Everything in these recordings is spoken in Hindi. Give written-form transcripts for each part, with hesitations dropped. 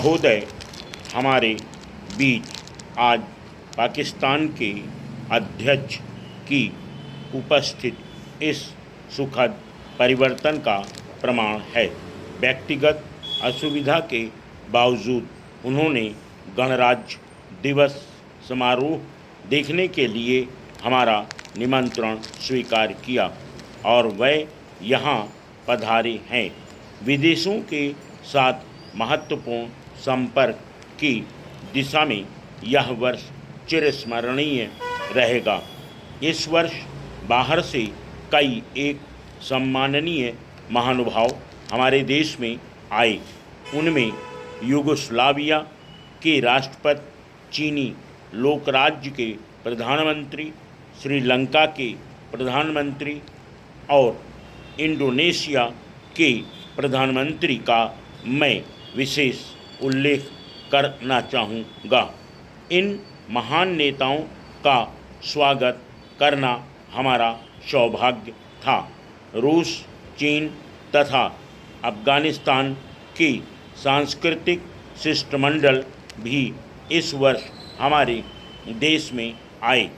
महोदय, हमारे बीच आज पाकिस्तान के अध्यक्ष की उपस्थिति इस सुखद परिवर्तन का प्रमाण है। व्यक्तिगत असुविधा के बावजूद उन्होंने गणराज्य दिवस समारोह देखने के लिए हमारा निमंत्रण स्वीकार किया और वे यहाँ पधारे हैं। विदेशों के साथ महत्वपूर्ण संपर्क की दिशा में यह वर्ष चिरस्मरणीय रहेगा। इस वर्ष बाहर से कई एक सम्माननीय महानुभाव हमारे देश में आए। उनमें युगोस्लाविया के राष्ट्रपति, चीनी लोकराज्य के प्रधानमंत्री, श्रीलंका के प्रधानमंत्री और इंडोनेशिया के प्रधानमंत्री का मैं विशेष उल्लेख करना चाहूँगा। इन महान नेताओं का स्वागत करना हमारा सौभाग्य था। रूस, चीन तथा अफ़गानिस्तान के सांस्कृतिक शिष्टमंडल भी इस वर्ष हमारे देश में आए।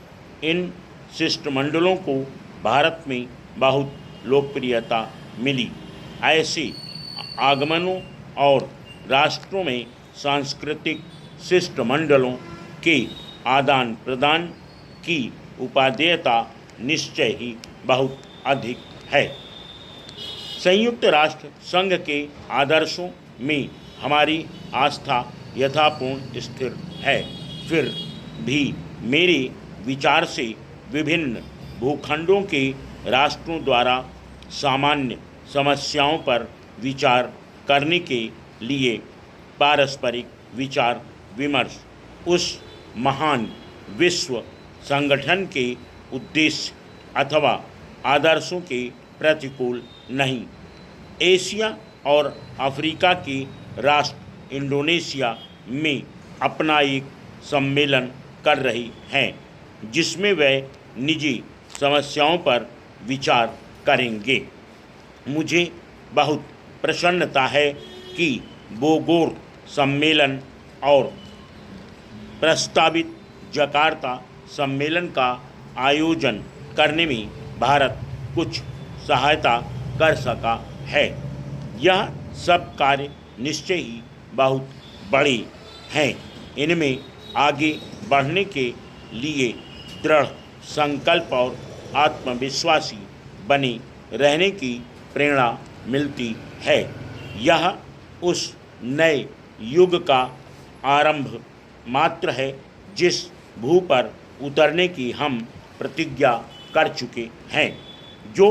इन शिष्टमंडलों को भारत में बहुत लोकप्रियता मिली। ऐसे आगमनों और राष्ट्रों में सांस्कृतिक शिष्टमंडलों के आदान प्रदान की उपादेयता निश्चय ही बहुत अधिक है। संयुक्त राष्ट्र संघ के आदर्शों में हमारी आस्था यथापूर्ण स्थिर है। फिर भी मेरे विचार से विभिन्न भूखंडों के राष्ट्रों द्वारा सामान्य समस्याओं पर विचार करने के लिए पारस्परिक विचार विमर्श उस महान विश्व संगठन के उद्देश्य अथवा आदर्शों के प्रतिकूल नहीं। एशिया और अफ्रीका के राष्ट्र इंडोनेशिया में अपना एक सम्मेलन कर रही हैं, जिसमें वे निजी समस्याओं पर विचार करेंगे। मुझे बहुत प्रसन्नता है कि बोगोर सम्मेलन और प्रस्तावित जकार्ता सम्मेलन का आयोजन करने में भारत कुछ सहायता कर सका है। यह सब कार्य निश्चय ही बहुत बड़े हैं। इनमें आगे बढ़ने के लिए दृढ़ संकल्प और आत्मविश्वासी बने रहने की प्रेरणा मिलती है। यह उस नए युग का आरंभ मात्र है जिस भू पर उतरने की हम प्रतिज्ञा कर चुके हैं। जो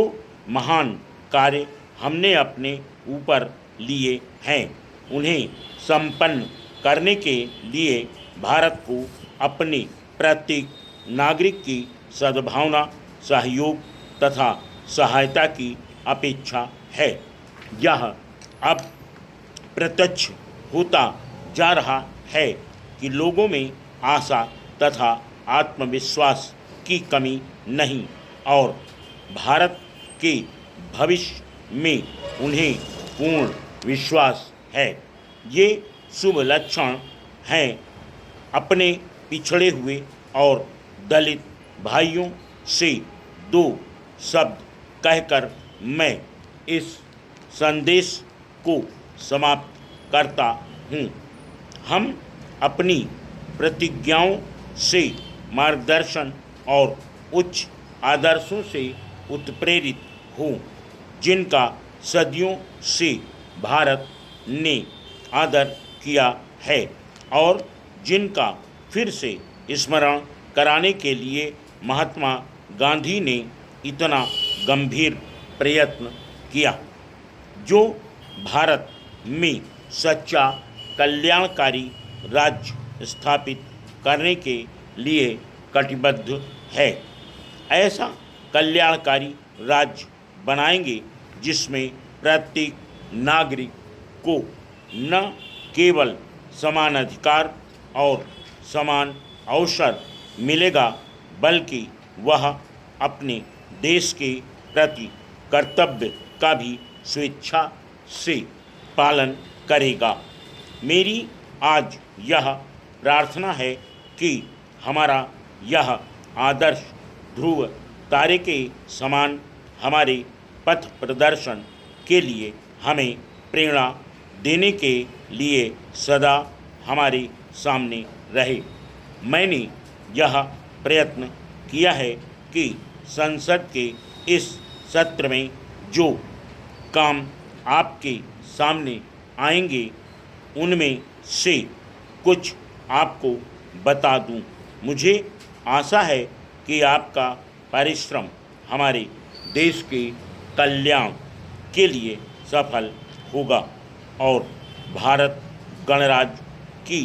महान कार्य हमने अपने ऊपर लिए हैं, उन्हें संपन्न करने के लिए भारत को अपने प्रत्येक नागरिक की सद्भावना, सहयोग तथा सहायता की अपेक्षा है। यह अब प्रत्यक्ष होता जा रहा है कि लोगों में आशा तथा आत्मविश्वास की कमी नहीं और भारत के भविष्य में उन्हें पूर्ण विश्वास है। ये शुभ लक्षण हैं। अपने पिछड़े हुए और दलित भाइयों से दो शब्द कहकर मैं इस संदेश को समाप्त करता हूँ। हम अपनी प्रतिज्ञाओं से मार्गदर्शन और उच्च आदर्शों से उत्प्रेरित हों, जिनका सदियों से भारत ने आदर किया है और जिनका फिर से स्मरण कराने के लिए महात्मा गांधी ने इतना गंभीर प्रयत्न किया। जो भारत में सच्चा कल्याणकारी राज्य स्थापित करने के लिए कटिबद्ध है। ऐसा कल्याणकारी राज्य बनाएंगे जिसमें प्रत्येक नागरिक को न केवल समान अधिकार और समान अवसर मिलेगा, बल्कि वह अपने देश के प्रति कर्तव्य का भी स्वेच्छा से पालन करेगा। मेरी आज यह प्रार्थना है कि हमारा यह आदर्श ध्रुव तारे के समान हमारे पथ प्रदर्शन के लिए हमें प्रेरणा देने के लिए सदा हमारे सामने रहे। मैंने यह प्रयत्न किया है कि संसद के इस सत्र में जो काम आपके सामने आएंगे उनमें से कुछ आपको बता दूं। मुझे आशा है कि आपका परिश्रम हमारे देश के कल्याण के लिए सफल होगा और भारत गणराज्य की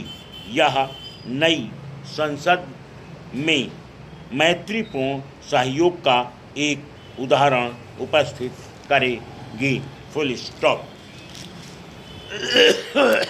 यह नई संसद में मैत्रीपूर्ण सहयोग का एक उदाहरण उपस्थित करेगी। Full stop.